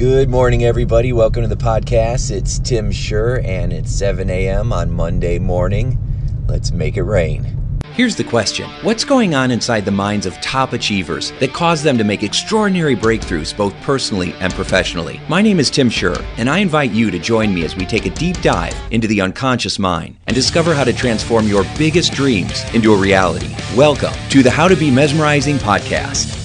Good morning, everybody. Welcome to the podcast. It's Tim Shurr, and it's 7 a.m. on Monday morning. Let's make it rain. Here's the question. What's going on inside the minds of top achievers that cause them to make extraordinary breakthroughs both personally and professionally? My name is Tim Shurr, and I invite you to join me as we take a deep dive into the unconscious mind and discover how to transform your biggest dreams into a reality. Welcome to the How to Be Mesmerizing podcast.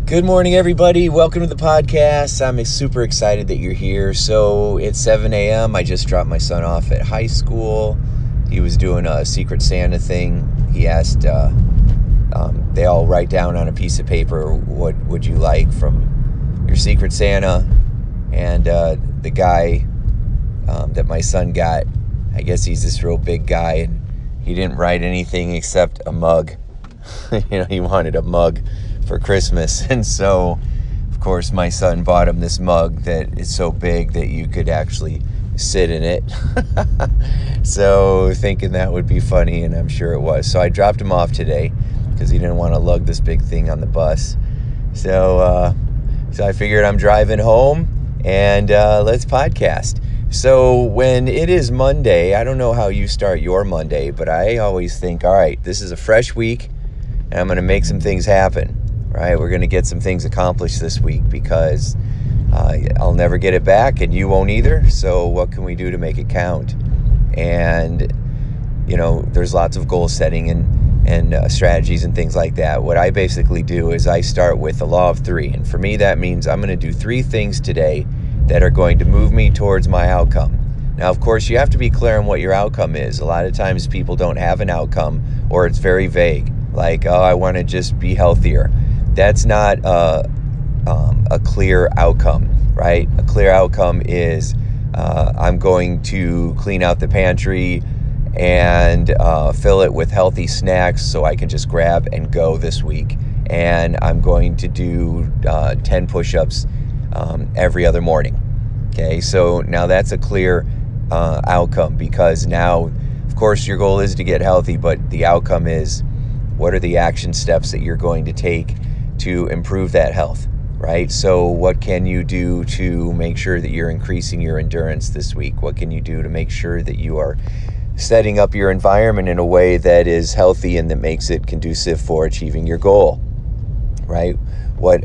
Good morning, everybody. Welcome to the podcast. I'm super excited that you're here. So it's 7 a.m. I just dropped my son off at high school. He was doing a Secret Santa thing. He asked, they all write down on a piece of paper, what would you like from your Secret Santa? And the guy that my son got, I guess he's this real big guy, and he didn't write anything except a mug. He wanted a mug for Christmas. And so, of course, my son bought him this mug that is so big that you could actually sit in it. So thinking that would be funny, and I'm sure it was. So I dropped him off today because he didn't want to lug this big thing on the bus. So I figured I'm driving home and let's podcast. So when it is Monday, I don't know how you start your Monday, but I always think, all right, this is a fresh week and I'm going to make some things happen. Right, we're going to get some things accomplished this week because I'll never get it back and you won't either. So what can we do to make it count? And, there's lots of goal setting and strategies and things like that. What I basically do is I start with the law of three. And for me, that means I'm going to do three things today that are going to move me towards my outcome. Now, of course, you have to be clear on what your outcome is. A lot of times people don't have an outcome, or it's very vague. Like, I want to just be healthier. That's not a clear outcome, right? A clear outcome is I'm going to clean out the pantry and fill it with healthy snacks so I can just grab and go this week. And I'm going to do 10 push-ups every other morning. Okay, so now that's a clear outcome, because now, of course, your goal is to get healthy, but the outcome is, what are the action steps that you're going to take to improve that health, right? So what can you do to make sure that you're increasing your endurance this week? What can you do to make sure that you are setting up your environment in a way that is healthy and that makes it conducive for achieving your goal, right? What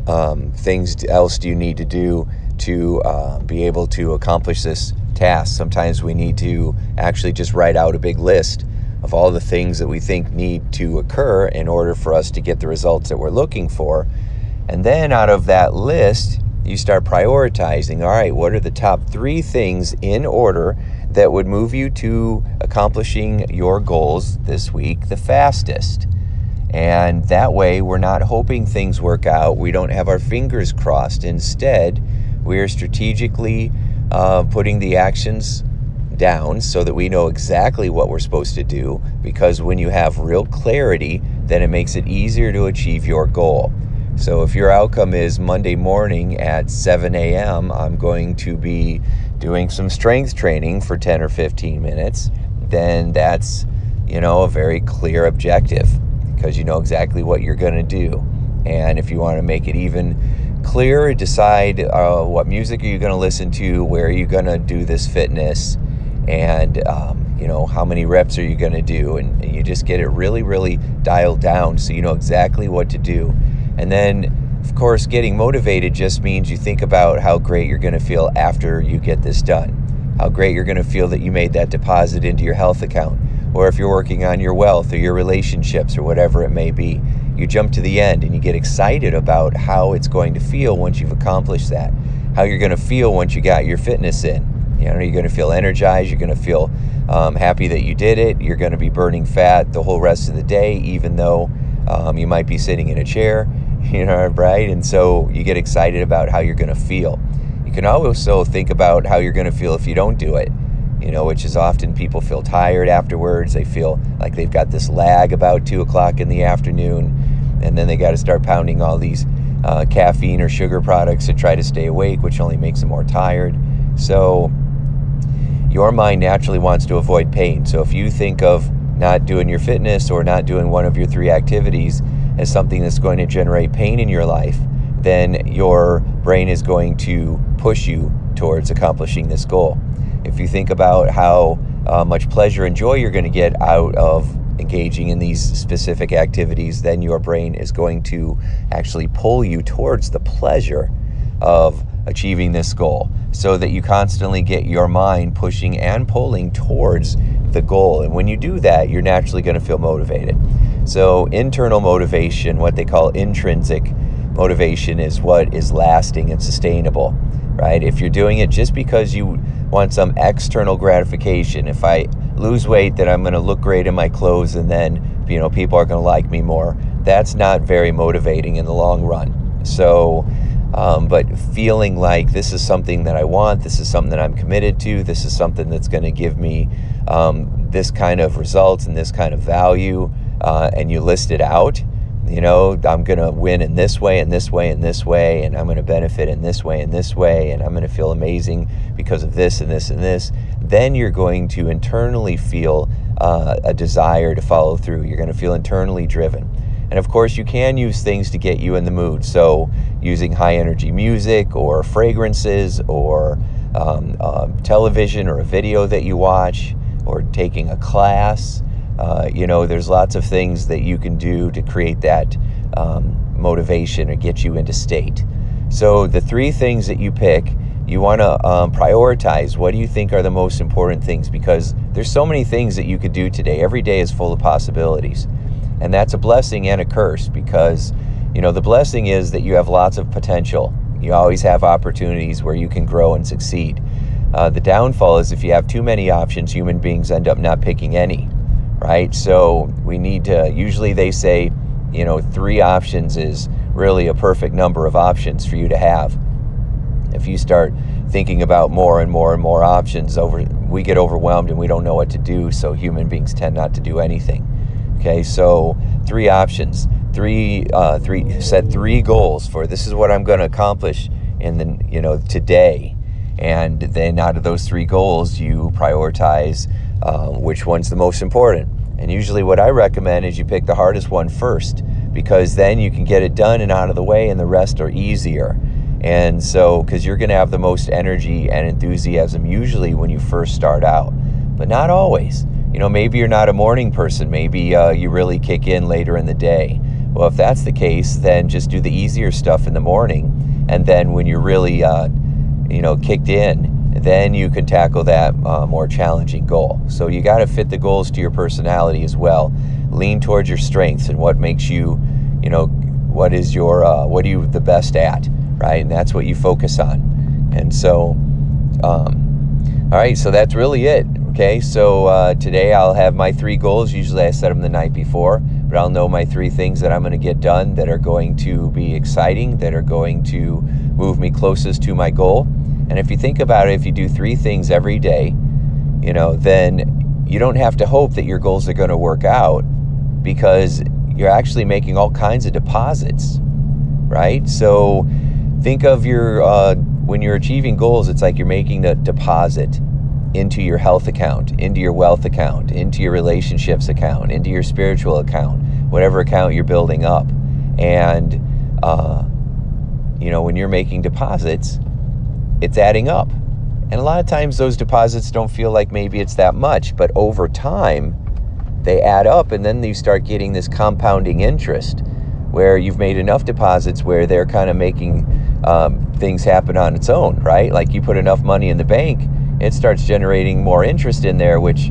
things else do you need to do to be able to accomplish this task? Sometimes we need to actually just write out a big list of all the things that we think need to occur in order for us to get the results that we're looking for. And then out of that list, you start prioritizing, all right, what are the top three things in order that would move you to accomplishing your goals this week the fastest? And that way, we're not hoping things work out. We don't have our fingers crossed. Instead, we're strategically putting the actions down so that we know exactly what we're supposed to do, because when you have real clarity, then it makes it easier to achieve your goal. So if your outcome is Monday morning at 7 a.m., I'm going to be doing some strength training for 10 or 15 minutes, then that's, a very clear objective, because you know exactly what you're going to do. And if you want to make it even clearer, decide what music are you going to listen to, where are you going to do this fitness, and how many reps are you going to do, and you just get it really, really dialed down so you know exactly what to do. And then, of course, getting motivated just means you think about how great you're going to feel after you get this done, how great you're going to feel that you made that deposit into your health account, or if you're working on your wealth or your relationships or whatever it may be, you jump to the end and you get excited about how it's going to feel once you've accomplished that, how you're going to feel once you got your fitness in. You're going to feel energized. You're going to feel happy that you did it. You're going to be burning fat the whole rest of the day, even though you might be sitting in a chair, right? And so you get excited about how you're going to feel. You can also think about how you're going to feel if you don't do it, which is often people feel tired afterwards. They feel like they've got this lag about 2 o'clock in the afternoon, and then they got to start pounding all these caffeine or sugar products to try to stay awake, which only makes them more tired. So your mind naturally wants to avoid pain. So if you think of not doing your fitness or not doing one of your three activities as something that's going to generate pain in your life, then your brain is going to push you towards accomplishing this goal. If you think about how much pleasure and joy you're going to get out of engaging in these specific activities, then your brain is going to actually pull you towards the pleasure of achieving this goal, so that you constantly get your mind pushing and pulling towards the goal. And when you do that, you're naturally going to feel motivated. So internal motivation, what they call intrinsic motivation, is what is lasting and sustainable, right? If you're doing it just because you want some external gratification, if I lose weight, then I'm going to look great in my clothes, and then people are going to like me more, that's not very motivating in the long run. So but feeling like this is something that I want, this is something that I'm committed to, this is something that's going to give me this kind of results and this kind of value, and you list it out, I'm going to win in this way, and this way, and this way, and I'm going to benefit in this way, and this way, and I'm going to feel amazing because of this and this and this, then you're going to internally feel a desire to follow through. You're going to feel internally driven. And of course, you can use things to get you in the mood. So using high energy music or fragrances or television or a video that you watch or taking a class. There's lots of things that you can do to create that motivation or get you into state. So the 3 things that you pick, you want to prioritize. What do you think are the most important things? Because there's so many things that you could do today. Every day is full of possibilities. And that's a blessing and a curse, because, the blessing is that you have lots of potential. You always have opportunities where you can grow and succeed. The downfall is if you have too many options, human beings end up not picking any, right? So we need to, usually they say, 3 options is really a perfect number of options for you to have. If you start thinking about more and more and more options, we get overwhelmed and we don't know what to do, so human beings tend not to do anything. Okay, so 3 options, set 3 goals for this is what I'm going to accomplish in the, today. And then out of those 3 goals, you prioritize which one's the most important. And usually what I recommend is you pick the hardest one first, because then you can get it done and out of the way, and the rest are easier. And so, because you're going to have the most energy and enthusiasm usually when you first start out, but not always. Maybe you're not a morning person. Maybe you really kick in later in the day. Well, if that's the case, then just do the easier stuff in the morning. And then when you're really, kicked in, then you can tackle that more challenging goal. So you got to fit the goals to your personality as well. Lean towards your strengths and what makes you, what are you the best at, right? And that's what you focus on. And so, all right, so that's really it. Okay, so today I'll have my 3 goals. Usually I set them the night before, but I'll know my 3 things that I'm going to get done that are going to be exciting, that are going to move me closest to my goal. And if you think about it, if you do 3 things every day, then you don't have to hope that your goals are going to work out, because you're actually making all kinds of deposits, right? So think of when you're achieving goals, it's like you're making a deposit into your health account, into your wealth account, into your relationships account, into your spiritual account, whatever account you're building up. And, when you're making deposits, it's adding up. And a lot of times those deposits don't feel like maybe it's that much, but over time, they add up, and then you start getting this compounding interest where you've made enough deposits where they're kind of making things happen on its own, right? Like you put enough money in the bank, it starts generating more interest in there, which,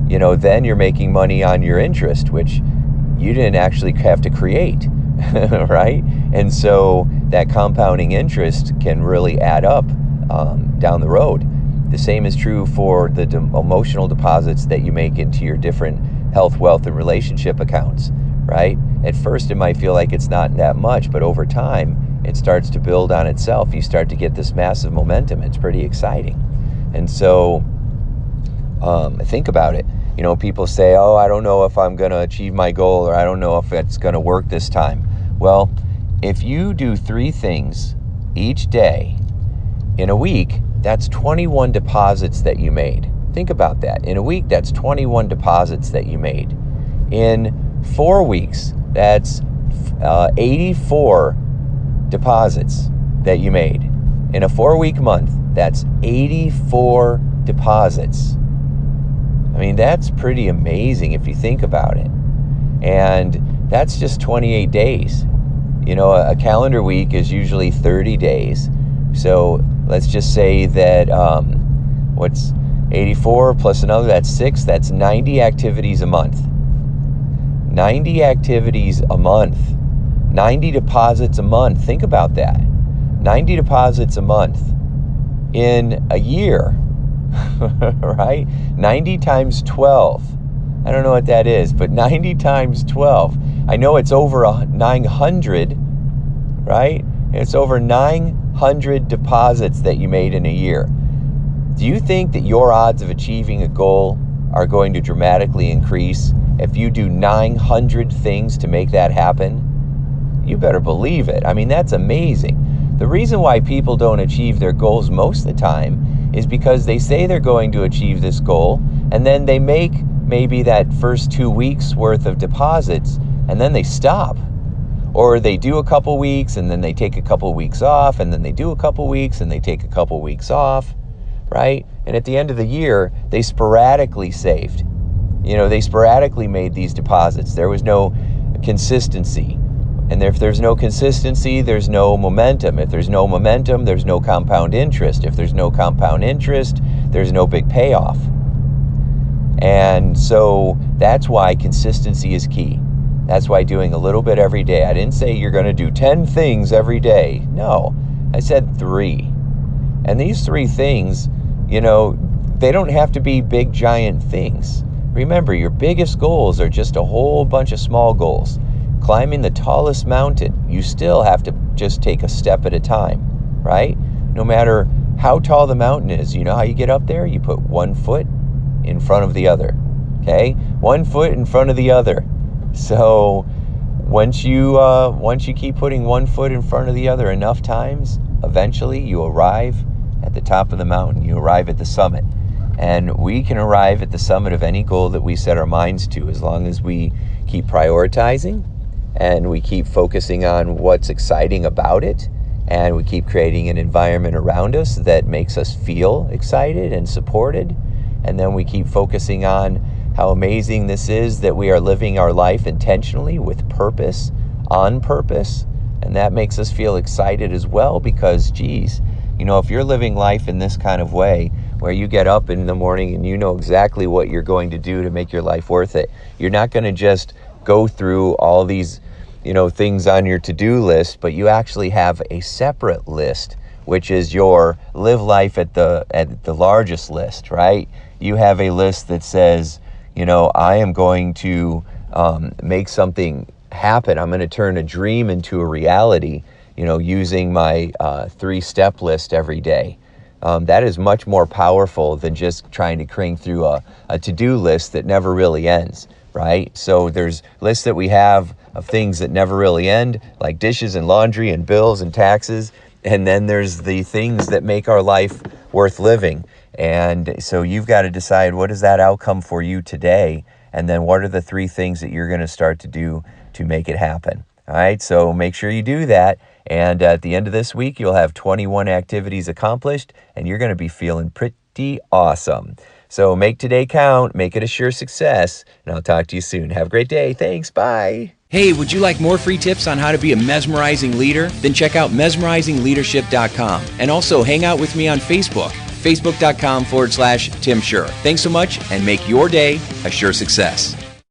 then you're making money on your interest, which you didn't actually have to create, right? And so that compounding interest can really add up down the road. The same is true for the emotional deposits that you make into your different health, wealth, and relationship accounts, right? At first, it might feel like it's not that much, but over time, it starts to build on itself. You start to get this massive momentum. It's pretty exciting. And so think about it. People say, oh, I don't know if I'm going to achieve my goal, or I don't know if it's going to work this time. Well, if you do 3 things each day in a week, that's 21 deposits that you made. Think about that. In a week, that's 21 deposits that you made. In 4 weeks, that's 84 deposits that you made. In a 4-week month, that's 84 deposits. I mean, that's pretty amazing if you think about it. And that's just 28 days. You know, a calendar week is usually 30 days. So let's just say that, what's 84 plus another, that's 6, that's 90 activities a month. 90 activities a month. 90 deposits a month. Think about that. 90 deposits a month in a year, right? 90 times 12. I don't know what that is, but 90 times 12. I know it's over 900, right? It's over 900 deposits that you made in a year. Do you think that your odds of achieving a goal are going to dramatically increase if you do 900 things to make that happen? You better believe it. I mean, that's amazing. The reason why people don't achieve their goals most of the time is because they say they're going to achieve this goal, and then they make maybe that first 2 weeks worth of deposits, and then they stop. Or they do a couple weeks, and then they take a couple weeks off, and then they do a couple weeks, and they take a couple weeks off, right? And at the end of the year, they sporadically saved. You know, they sporadically made these deposits. There was no consistency. And if there's no consistency, there's no momentum. If there's no momentum, there's no compound interest. If there's no compound interest, there's no big payoff. And so that's why consistency is key. That's why doing a little bit every day. I didn't say you're going to do 10 things every day. No, I said 3. And these 3 things, you know, they don't have to be big, giant things. Remember, your biggest goals are just a whole bunch of small goals. Climbing the tallest mountain, you still have to just take a step at a time, right? No matter how tall the mountain is, you know how you get up there? You put one foot in front of the other, okay? One foot in front of the other. So once you keep putting one foot in front of the other enough times, eventually you arrive at the top of the mountain. You arrive at the summit. And we can arrive at the summit of any goal that we set our minds to as long as we keep prioritizing and we keep focusing on what's exciting about it, and we keep creating an environment around us that makes us feel excited and supported. And then we keep focusing on how amazing this is that we are living our life intentionally with purpose, on purpose. And that makes us feel excited as well because, geez, you know, if you're living life in this kind of way where you get up in the morning and you know exactly what you're going to do to make your life worth it, you're not going to just go through all these, you know, things on your to-do list, but you actually have a separate list, which is your live life at the largest list, right? You have a list that says, you know, I am going to make something happen. I'm going to turn a dream into a reality, you know, using my 3-step list every day. That is much more powerful than just trying to crank through a to-do list that never really ends, right? So there's lists that we have of things that never really end, like dishes and laundry and bills and taxes. And then there's the things that make our life worth living. And so you've got to decide, what is that outcome for you today? And then what are the 3 things that you're going to start to do to make it happen? All right, so make sure you do that. And at the end of this week, you'll have 21 activities accomplished, and you're going to be feeling pretty awesome. So make today count, make it a sure success, and I'll talk to you soon. Have a great day. Thanks. Bye. Hey, would you like more free tips on how to be a mesmerizing leader? Then check out mesmerizingleadership.com and also hang out with me on Facebook, facebook.com/Tim Shurr. Thanks so much, and make your day a sure success.